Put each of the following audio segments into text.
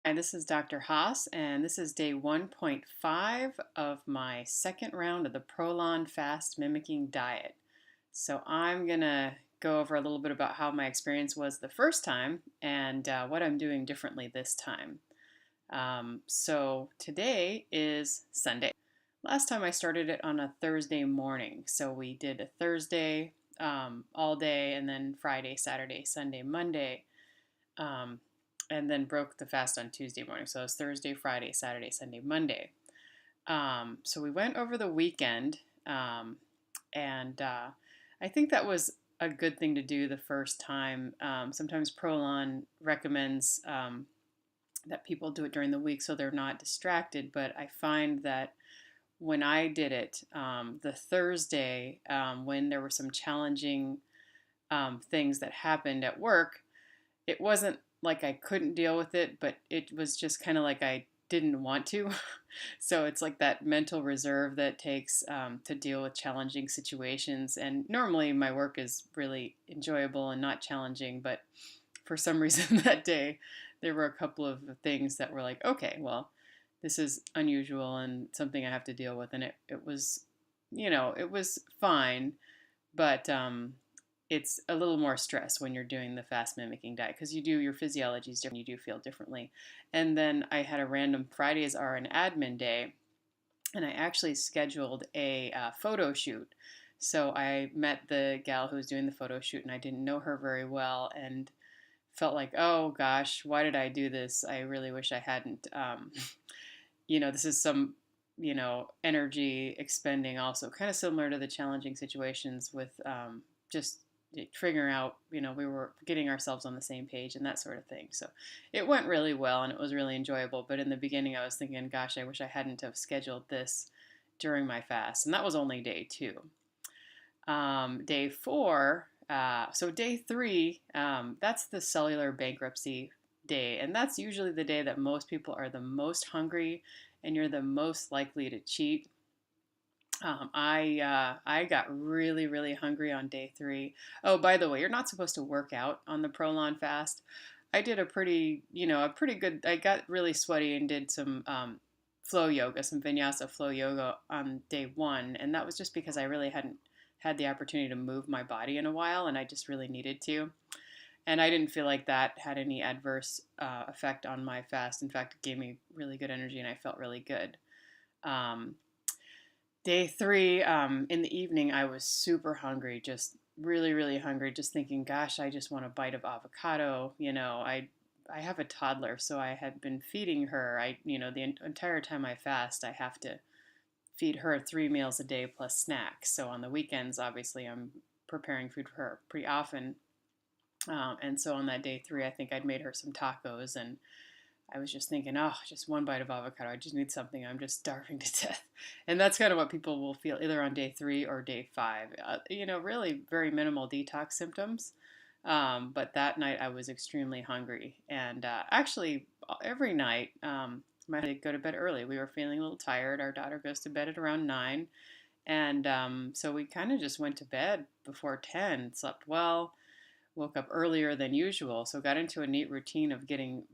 Hi, this is Dr. Haas, and this is day 1.5 of my second round of the Prolon fast mimicking diet. So, I'm going to go over a little bit about how my experience was the first time and what I'm doing differently this time. Today is Sunday. Last time I started it on a Thursday morning. So, we did a Thursday all day, and then Friday, Saturday, Sunday, Monday. Um, and then broke the fast on Tuesday morning. So it was Thursday, Friday, Saturday, Sunday, Monday. So we went over the weekend, and I think that was a good thing to do the first time. Sometimes Prolon recommends that people do it during the week so they're not distracted, but I find that when I did it, the Thursday, when there were some challenging things that happened at work, it wasn't like I couldn't deal with it, but it was just kind of like I didn't want to. So it's like that mental reserve that takes to deal with challenging situations. And normally my work is really enjoyable and not challenging, but for some reason that day there were a couple of things that were like, okay, well, this is unusual and something I have to deal with. And it was, it was fine, but it's a little more stress when you're doing the fast mimicking diet because your physiology is different, you do feel differently. And then I had a random Fridays are an admin day, and I actually scheduled a photo shoot. So I met the gal who was doing the photo shoot, and I didn't know her very well, and felt like, oh gosh, why did I do this? I really wish I hadn't. This is some energy expending, also kind of similar to the challenging situations with just figuring out, we were getting ourselves on the same page and that sort of thing. So it went really well and it was really enjoyable. But in the beginning, I was thinking, gosh, I wish I hadn't have scheduled this during my fast. And that was only day two. Day four, so day three, that's the cellular bankruptcy day. And that's usually the day that most people are the most hungry and you're the most likely to cheat. I got really really hungry on day three. Oh, by the way, you're not supposed to work out on the Prolon fast. I did a pretty good. I got really sweaty and did some flow yoga, some vinyasa flow yoga on day one, and that was just because I really hadn't had the opportunity to move my body in a while, and I just really needed to. And I didn't feel like that had any adverse effect on my fast. In fact, it gave me really good energy, and I felt really good. Um, Day three, in the evening, I was super hungry, just really, really hungry, just thinking, gosh, I just want a bite of avocado. I have a toddler, so I had been feeding her. The entire time I fast, I have to feed her 3 meals a day plus snacks. So on the weekends, obviously, I'm preparing food for her pretty often. And so on that day three, I think I'd made her some tacos and I was just thinking, oh, just one bite of avocado. I just need something. I'm just starving to death. And that's kind of what people will feel either on day three or day five. Really very minimal detox symptoms. But that night I was extremely hungry. And actually, every night, my husband go to bed early. We were feeling a little tired. Our daughter goes to bed at around 9. And so we kind of just went to bed before 10, slept well, woke up earlier than usual, so got into a neat routine of getting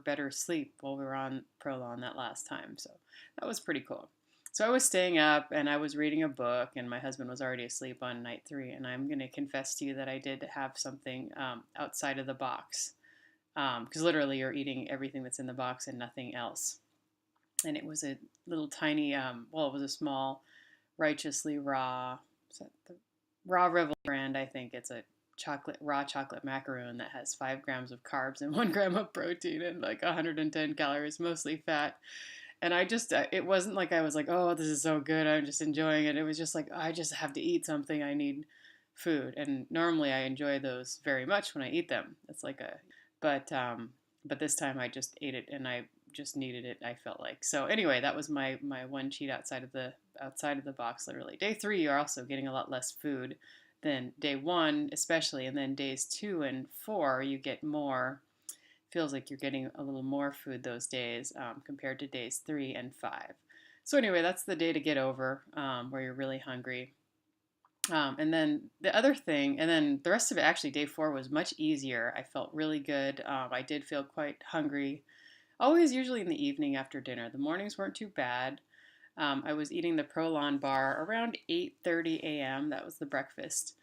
better sleep while we were on Prolon that last time. So that was pretty cool. So I was staying up and I was reading a book, and my husband was already asleep on night three. And I'm going to confess to you that I did have something outside of the box, because literally you're eating everything that's in the box and nothing else. And it was a little tiny, it was a small, righteously raw, is that the Raw Revel brand, I think. It's a raw chocolate macaroon that has 5 grams of carbs and 1 gram of protein and like 110 calories, mostly fat. And it wasn't like I was like, oh, this is so good, I'm just enjoying it. It was just like, I just have to eat something. I need food. And normally I enjoy those very much when I eat them. It's like but, um, but this time I just ate it and I just needed it. I felt like so. Anyway, that was my one cheat outside of the box. Literally, day three, you're also getting a lot less food than day one, especially, and then days 2 and 4, you get more. Feels like you're getting a little more food those days compared to days 3 and 5. So anyway, that's the day to get over where you're really hungry. And then the other thing, and then the rest of it, actually, day 4 was much easier. I felt really good. I did feel quite hungry, always usually in the evening after dinner. The mornings weren't too bad. I was eating the Prolon bar around 8:30 a.m. That was the breakfast.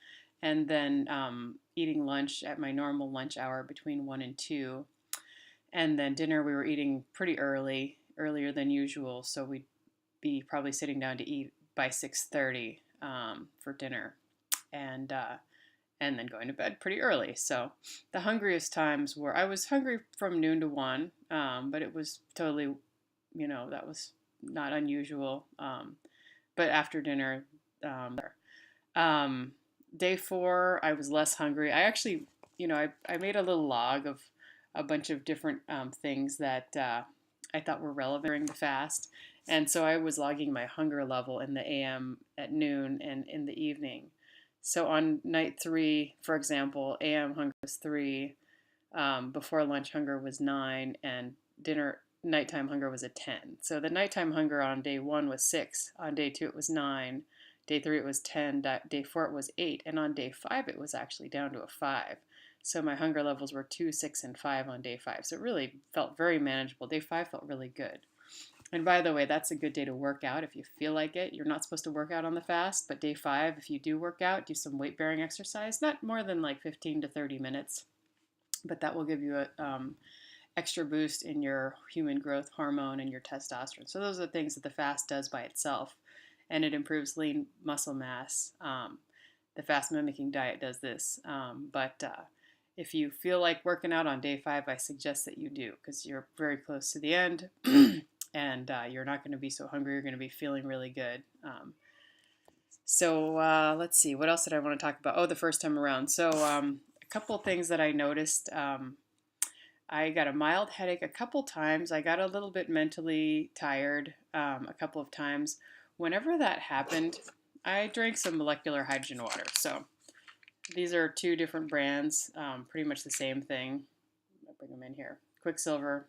And then eating lunch at my normal lunch hour between 1 and 2. And then dinner we were eating pretty early, earlier than usual, so we'd be probably sitting down to eat by 6:30 for dinner. And and then going to bed pretty early. So the hungriest times were I was hungry from noon to 1, but it was totally, that was not unusual. But after dinner, um, day 4, I was less hungry. I actually, I made a little log of a bunch of different things that I thought were relevant during the fast. And so I was logging my hunger level in the AM at noon and in the evening. So on night 3, for example, AM hunger was 3, before lunch hunger was 9, and dinner nighttime hunger was a 10. So the nighttime hunger on day 1 was 6, on day 2 it was 9, day 3 it was 10, day 4 it was 8, and on day 5 it was actually down to a 5. So my hunger levels were 2, 6, and 5 on day 5. So it really felt very manageable. Day 5 felt really good. And by the way, that's a good day to work out if you feel like it. You're not supposed to work out on the fast, but day 5, if you do work out, do some weight-bearing exercise, not more than like 15 to 30 minutes, but that will give you a extra boost in your human growth hormone and your testosterone. So those are the things that the fast does by itself, and it improves lean muscle mass. The fast mimicking diet does this, but if you feel like working out on day 5, I suggest that you do, because you're very close to the end. And you're not going to be so hungry. You're going to be feeling really good. So let's see. What else did I want to talk about? Oh, the first time around. So a couple things that I noticed. I got a mild headache a couple times. I got a little bit mentally tired a couple of times. Whenever that happened, I drank some molecular hydrogen water. So these are 2 different brands, pretty much the same thing. I'll bring them in here. Quicksilver.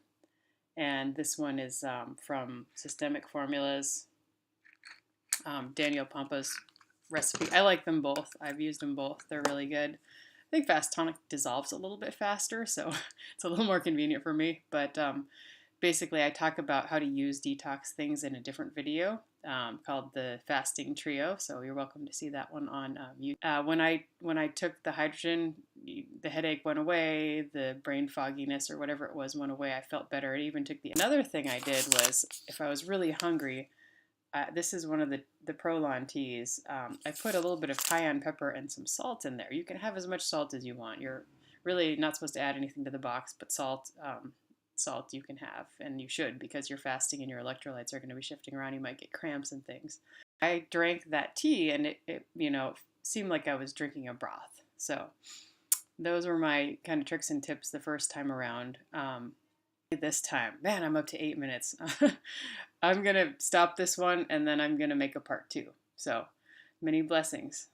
And this one is from Systemic Formulas, Daniel Pampa's recipe. I like them both. I've used them both. They're really good. I think Fast Tonic dissolves a little bit faster, so it's a little more convenient for me. But basically, I talk about how to use detox things in a different video called the Fasting Trio. So you're welcome to see that one on YouTube. When I took the hydrogen, the headache went away, the brain fogginess or whatever it was went away. I felt better. It even took another thing I did was if I was really hungry. This is one of the Prolon teas. I put a little bit of cayenne pepper and some salt in there. You can have as much salt as you want. You're really not supposed to add anything to the box, but salt you can have, and you should, because you're fasting and your electrolytes are going to be shifting around. You might get cramps and things. I drank that tea, and it seemed like I was drinking a broth. So those were my kind of tricks and tips the first time around. This time, man, I'm up to 8 minutes. I'm going to stop this one, and then I'm going to make a part 2. So many blessings.